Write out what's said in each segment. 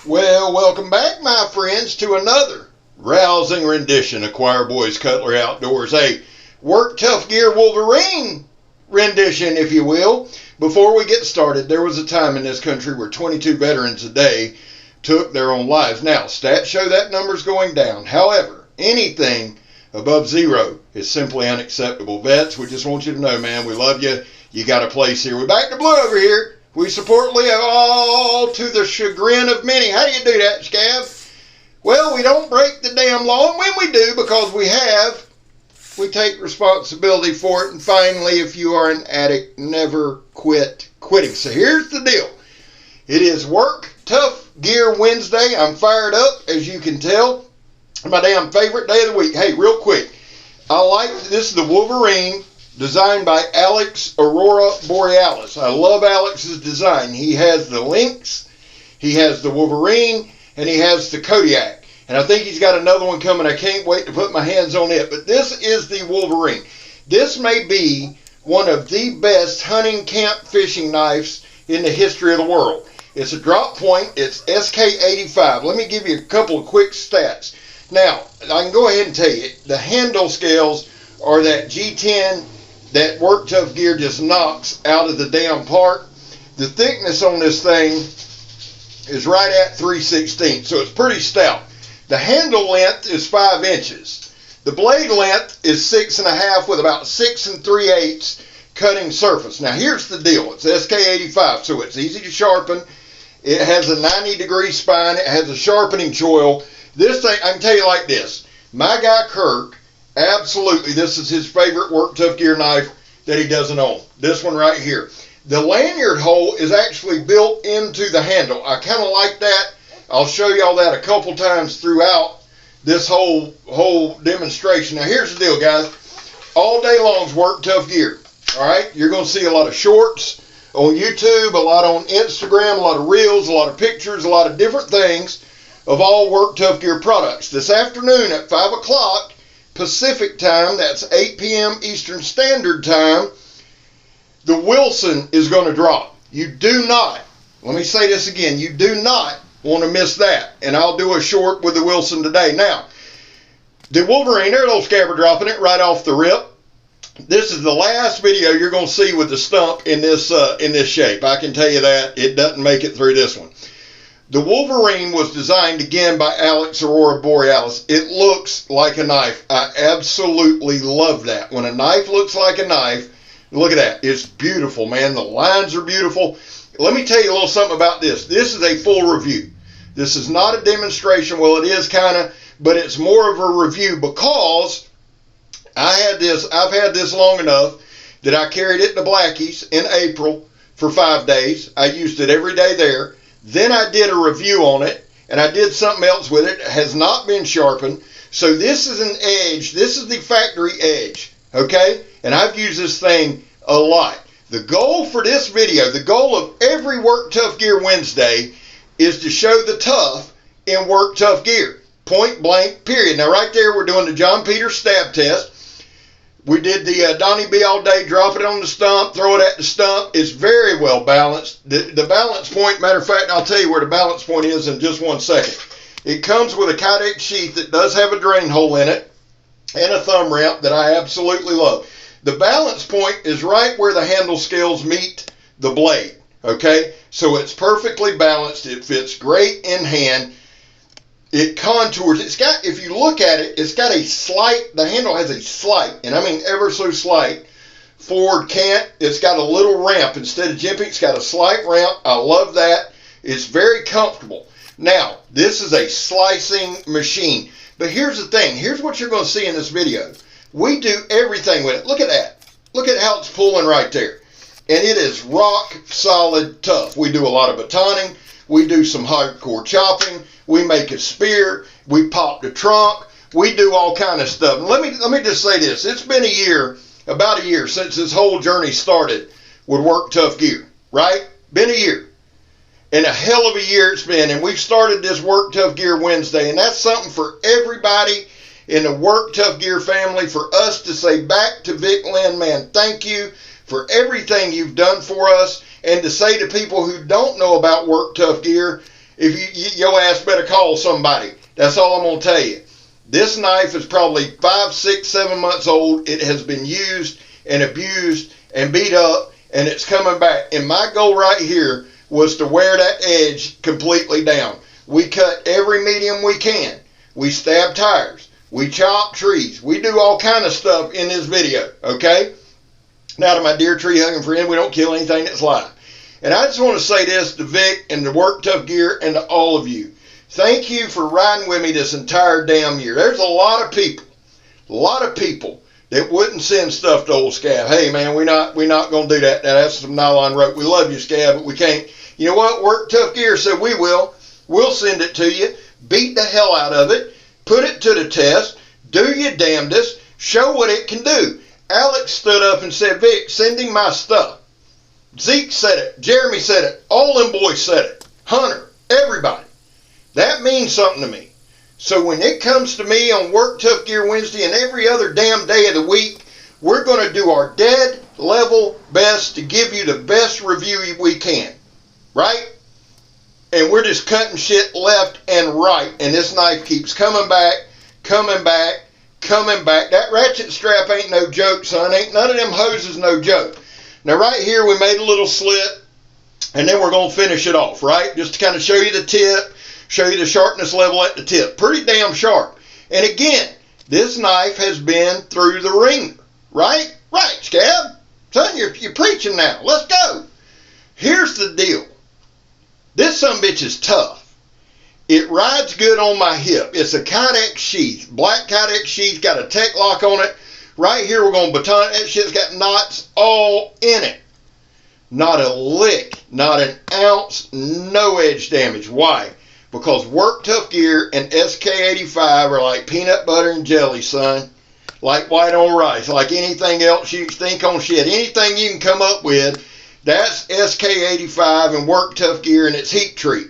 Well, welcome back, my friends, to another rousing rendition of Choir Boys Cutlery Outdoors. A Work Tough Gear Wolverine rendition, if you will. Before we get started, there was a time in this country where 22 veterans a day took their own lives. Now, stats show that number's going down. However, anything above zero is simply unacceptable. Vets, we just want you to know, man, we love you. You got a place here. We're back to blue over here. We support Leo all to the chagrin of many. How do you do that, Scab? Well, we don't break the damn law, and when we do, because we take responsibility for it. And finally, if you are an addict, never quit quitting. So here's the deal. It is Work Tough Gear Wednesday. I'm fired up, as you can tell. My damn favorite day of the week. Hey, real quick. This is the Wolverine, designed by Alex Aurora Borealis. I love Alex's design. He has the Lynx, he has the Wolverine, and he has the Kodiak. And I think he's got another one coming. I can't wait to put my hands on it. But this is the Wolverine. This may be one of the best hunting camp fishing knives in the history of the world. It's a drop point. It's SK85. Let me give you a couple of quick stats. Now, I can go ahead and tell you, the handle scales are that G10 that Work Tough Gear just knocks out of the damn park. The thickness on this thing is right at 3/16, so it's pretty stout. The handle length is 5 inches. The blade length is 6.5 with about 6 3/8 cutting surface. Now here's the deal. It's SK85, so it's easy to sharpen. It has a 90-degree spine. It has a sharpening choil. This thing, I can tell you like this. My guy Kirk, absolutely, this is his favorite Work Tough Gear knife that he doesn't own. This one right here. The lanyard hole is actually built into the handle. I kind of like that. I'll show y'all that a couple times throughout this whole demonstration. Now here's the deal, guys. All day long is Work Tough Gear. All right, you're going to see a lot of shorts on YouTube, a lot on Instagram, a lot of reels, a lot of pictures, a lot of different things of all Work Tough Gear products. This afternoon at 5 o'clock Pacific time, that's 8 p.m. Eastern Standard Time, the Wilson is going to drop. You do not, let me say this again, you do not want to miss that. And I'll do a short with the Wilson today. Now, the Wolverine, there's a little Scabber dropping it right off the rip. This is the last video you're going to see with the stump in this shape. I can tell you that. It doesn't make it through this one. The Wolverine was designed again by Alex Aurora Borealis. It looks like a knife. I absolutely love that. When a knife looks like a knife, look at that. It's beautiful, man. The lines are beautiful. Let me tell you a little something about this. This is a full review. This is not a demonstration. Well, it is kind of, but it's more of a review because I've had this long enough that I carried it to Blackie's in April for 5 days. I used it every day there. Then I did a review on it, and I did something else with it. It has not been sharpened. So this is an edge. This is the factory edge, okay? And I've used this thing a lot. The goal for this video, the goal of every Work Tough Gear Wednesday is to show the tough in Work Tough Gear. Point blank, period. Now right there, we're doing the John Peter stab test. We did the Donnie B all day, drop it on the stump, throw it at the stump. It's very well balanced. The balance point, matter of fact, I'll tell you where the balance point is in just 1 second. It comes with a Kydex sheath that does have a drain hole in it and a thumb ramp that I absolutely love. The balance point is right where the handle scales meet the blade, okay? So it's perfectly balanced. It fits great in hand. It contours. It's got, if you look at it, it's got a slight, the handle has a slight, and I mean ever so slight, forward cant. It's got a little ramp. Instead of jimping, it's got a slight ramp. I love that. It's very comfortable. Now, this is a slicing machine. But here's the thing. Here's what you're going to see in this video. We do everything with it. Look at that. Look at how it's pulling right there. And it is rock solid tough. We do a lot of batoning. We do some hardcore chopping. We make a spear. We pop the trunk. We do all kind of stuff. And let me just say this. It's been a year, about a year, since this whole journey started with Work Tough Gear, right? Been a year. And a hell of a year it's been. And we've started this Work Tough Gear Wednesday. And that's something for everybody in the Work Tough Gear family, for us to say back to Vic Lynn, man, thank you for everything you've done for us. And to say to people who don't know about Work Tough Gear, your ass better call somebody. That's all I'm going to tell you. This knife is probably 5, 6, 7 months old. It has been used and abused and beat up, and it's coming back. And my goal right here was to wear that edge completely down. We cut every medium we can. We stab tires. We chop trees. We do all kind of stuff in this video, okay? Now, to my dear tree-hugging friend, we don't kill anything that's live. And I just want to say this to Vic and to Work Tough Gear and to all of you. Thank you for riding with me this entire damn year. There's a lot of people that wouldn't send stuff to old Scab. Hey, man, we're not going to do that. Now, that's some nylon rope. We love you, Scab, but we can't. You know what? Work Tough Gear said we will. We'll send it to you. Beat the hell out of it. Put it to the test. Do your damnedest. Show what it can do. Alex stood up and said, Vic, send him my stuff. Zeke said it. Jeremy said it. All them boys said it. Hunter. Everybody. That means something to me. So when it comes to me on Work Tough Gear Wednesday and every other damn day of the week, we're going to do our dead level best to give you the best review we can. Right? And we're just cutting shit left and right. And this knife keeps coming back, coming back, coming back. That ratchet strap ain't no joke, son. Ain't none of them hoses no joke. Now right here we made a little slit, and then we're going to finish it off, right? Just to kind of show you the tip, show you the sharpness level at the tip. Pretty damn sharp. And again, this knife has been through the ringer, right? Right, Scab. Son, you're preaching now. Let's go. Here's the deal. This sumbitch is tough. It rides good on my hip. It's a Kydex sheath. Black Kydex sheath. Got a tech lock on it. Right here we're going to baton. That shit's got knots all in it. Not a lick. Not an ounce. No edge damage. Why? Because Work Tough Gear and SK85 are like peanut butter and jelly, son. Like white on rice. Like anything else you think on shit. Anything you can come up with, that's SK85 and Work Tough Gear and its heat treat.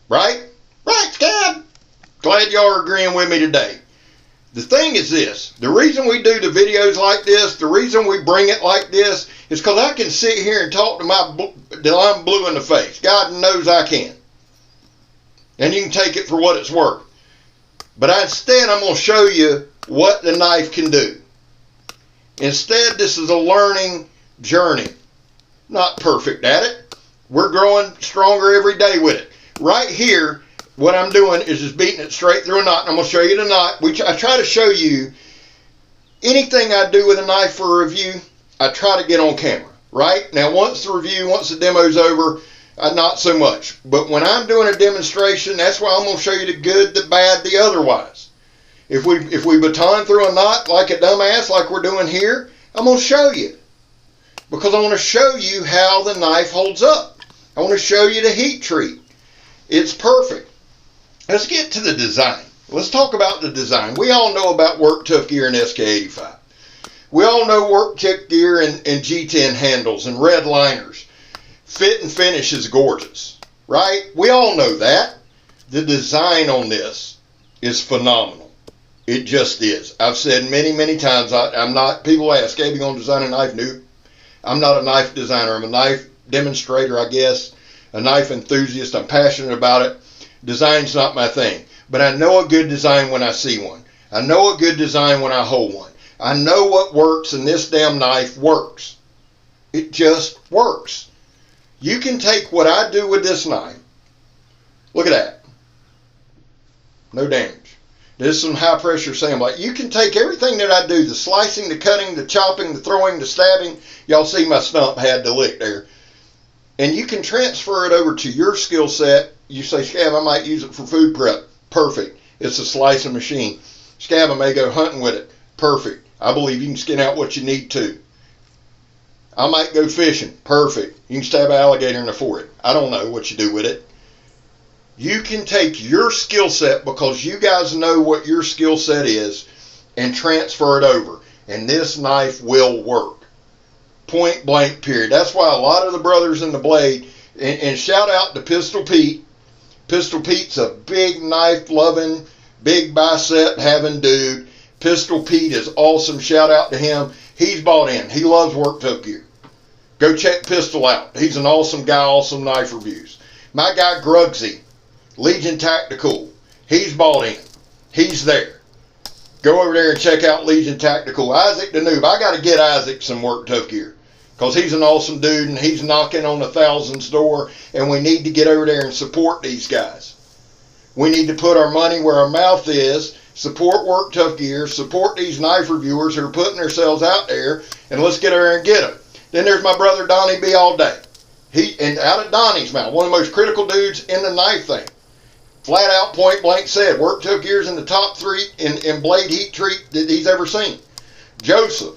Right? Right, Scab? Glad y'all are agreeing with me today. The thing is this. The reason we do the videos like this, the reason we bring it like this, is because I can sit here and talk till I'm blue in the face. God knows I can. And you can take it for what it's worth. But instead, I'm going to show you what the knife can do. Instead, this is a learning journey. Not perfect at it. We're growing stronger every day with it. Right here, what I'm doing is just beating it straight through a knot. And I'm going to show you the knot. I try to show you anything I do with a knife for a review, I try to get on camera. Right? Now, once the demo's over, not so much. But when I'm doing a demonstration, that's why I'm going to show you the good, the bad, the otherwise. If we baton through a knot like a dumbass like we're doing here, I'm going to show you. Because I want to show you how the knife holds up. I want to show you the heat treat. It's perfect. Let's get to the design. Let's talk about the design. We all know about Work Tough Gear and SK85. We all know Work Tough Gear and G10 handles and red liners. Fit and finish is gorgeous, right? We all know that. The design on this is phenomenal. It just is. I've said many, many times, I'm not, people ask, hey, you going to design a knife? No. I'm not a knife designer. I'm a knife demonstrator, I guess. A knife enthusiast. I'm passionate about it. Design's not my thing. But I know a good design when I see one. I know a good design when I hold one. I know what works, and this damn knife works. It just works. You can take what I do with this knife. Look at that. No damage. This is some high pressure sandblade. You can take everything that I do, the slicing, the cutting, the chopping, the throwing, the stabbing. Y'all see my stump had the lick there. And you can transfer it over to your skill set. You say, Scab, I might use it for food prep. Perfect. It's a slicing machine. Scab, I may go hunting with it. Perfect. I believe you can skin out what you need to. I might go fishing. Perfect. You can stab an alligator in the forehead. I don't know what you do with it. You can take your skill set, because you guys know what your skill set is, and transfer it over. And this knife will work. Point blank, period. That's why a lot of the brothers in the blade, and shout out to Pistol Pete. Pistol Pete's a big knife loving, big bicep having dude. Pistol Pete is awesome. Shout out to him. He's bought in. He loves Work Tough Gear. Go check Pistol out. He's an awesome guy, awesome knife reviews. My guy Grugsy, Legion Tactical, he's bought in. He's there. Go over there and check out Legion Tactical. Isaac the Noob. I got to get Isaac some Work Tough gear because he's an awesome dude and he's knocking on 1,000's door, and we need to get over there and support these guys. We need to put our money where our mouth is, support Work Tough gear, support these knife reviewers who are putting themselves out there, and let's get over there and get them. Then there's my brother Donnie B. All Day. And out of Donnie's mouth, one of the most critical dudes in the knife thing. Flat out, point blank said, Work Tough gear's in the top 3 in blade heat treat that he's ever seen. Joseph,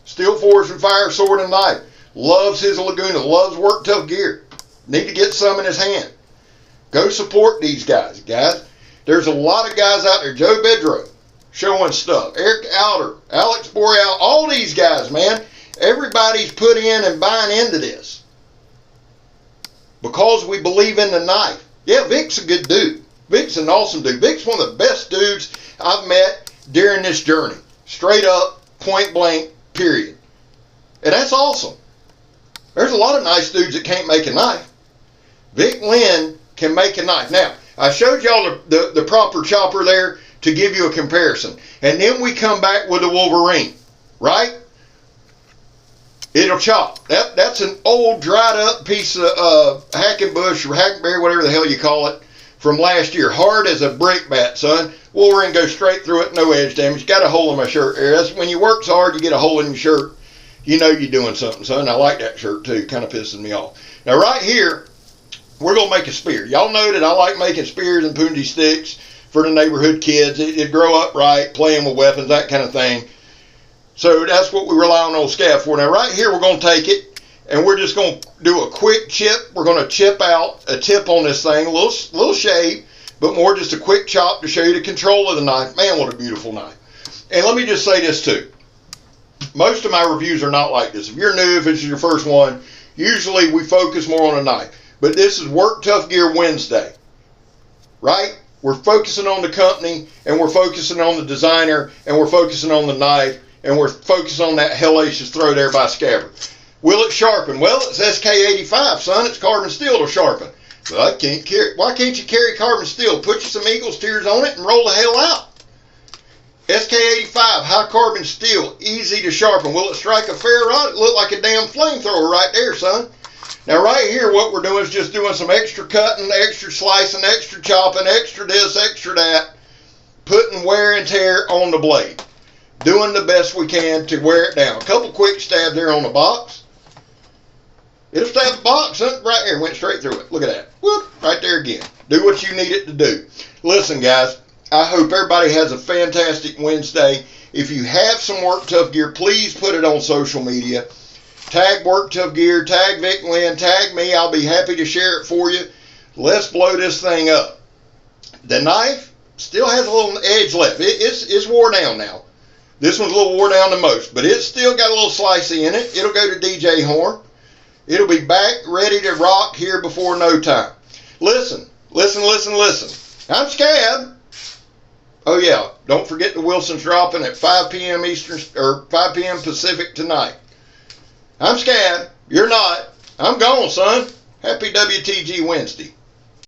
Steel Forge and Fire, Sword and Knife, loves his Laguna, loves Work Tough gear. Need to get some in his hand. Go support these guys, guys. There's a lot of guys out there. Joe Bedro showing stuff. Eric Alder, Alex Boreal, all these guys, man. Everybody's put in and buying into this because we believe in the knife. Yeah, Vic's a good dude. Vic's an awesome dude. Vic's one of the best dudes I've met during this journey. Straight up, point blank, period. And that's awesome. There's a lot of nice dudes that can't make a knife. Vic Lynn can make a knife. Now, I showed y'all the proper chopper there to give you a comparison. And then we come back with the Wolverine, right? It'll chop. That's an old dried up piece of Hackenbush or Hackberry, whatever the hell you call it, from last year. Hard as a brick bat, son. Wolverine goes straight through it, no edge damage. Got a hole in my shirt there. That's when you work so hard, you get a hole in your shirt. You know you're doing something, son. I like that shirt too. Kind of pisses me off. Now right here, we're going to make a spear. Y'all know that I like making spears and punji sticks for the neighborhood kids. It grow up right, playing with weapons, that kind of thing. So that's what we rely on old Scab for. Now right here, we're going to take it, and we're just going to do a quick chip. We're going to chip out a tip on this thing, a little shave, but more just a quick chop to show you the control of the knife. Man, what a beautiful knife. And let me just say this too. Most of my reviews are not like this. If you're new, if this is your first one, usually we focus more on a knife. But this is Work Tough Gear Wednesday, right? We're focusing on the company, and we're focusing on the designer, and we're focusing on the knife, and we're focusing on that hellacious throw there by Scabbard. Will it sharpen? Well, it's SK85, son. It's carbon steel to sharpen. But why can't you carry carbon steel? Put you some Eagles tears on it and roll the hell out. SK85, high carbon steel, easy to sharpen. Will it strike a fair rod? It look like a damn flamethrower right there, son. Now right here, what we're doing is just doing some extra cutting, extra slicing, extra chopping, extra this, extra that, putting wear and tear on the blade. Doing the best we can to wear it down. A couple quick stabs there on the box. It'll stab the box right here, went straight through it. Look at that. Whoop, right there again. Do what you need it to do. Listen, guys, I hope everybody has a fantastic Wednesday. If you have some Work Tough gear, please put it on social media. Tag Work Tough Gear, tag Vic Lynn, tag me. I'll be happy to share it for you. Let's blow this thing up. The knife still has a little edge left. It's wore down now. This one's a little wore down the most, but it's still got a little slicey in it. It'll go to DJ Horn. It'll be back ready to rock here before no time. Listen. I'm Scab. Oh yeah, don't forget the Wilson's dropping at 5 p.m. Eastern or 5 p.m. Pacific tonight. I'm Scab. You're not. I'm gone, son. Happy WTG Wednesday.